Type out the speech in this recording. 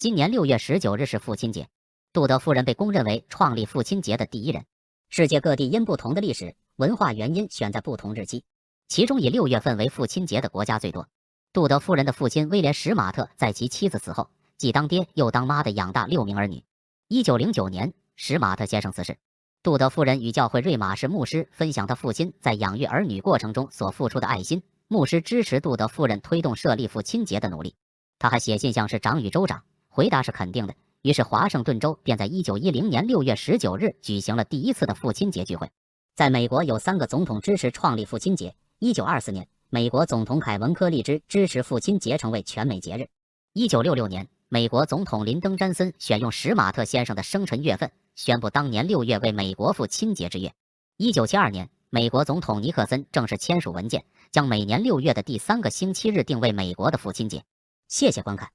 今年6月19日是父亲节，杜德夫人被公认为创立父亲节的第一人。世界各地因不同的历史文化原因选在不同日期，其中以6月份为父亲节的国家最多。杜德夫人的父亲威廉·史马特在其妻子死后，既当爹又当妈的养大6名儿女。1909年，史马特先生辞世。杜德夫人与教会瑞马士牧师分享他父亲在养育儿女过程中所付出的爱心，牧师支持杜德夫人推动设立父亲节的努力。他还写信向市长与州长，回答是肯定的。于是华盛顿州便在1910年6月19日举行了第一次的父亲节聚会。在美国有3个总统支持创立父亲节。1924年，美国总统凯文·柯立芝支持父亲节成为全美节日。1966年，美国总统林登·詹森选用史马特先生的生辰月份，宣布当年6月为美国父亲节之月。1972年，美国总统尼克森正式签署文件，将每年6月的第3个星期日定为美国的父亲节。谢谢观看。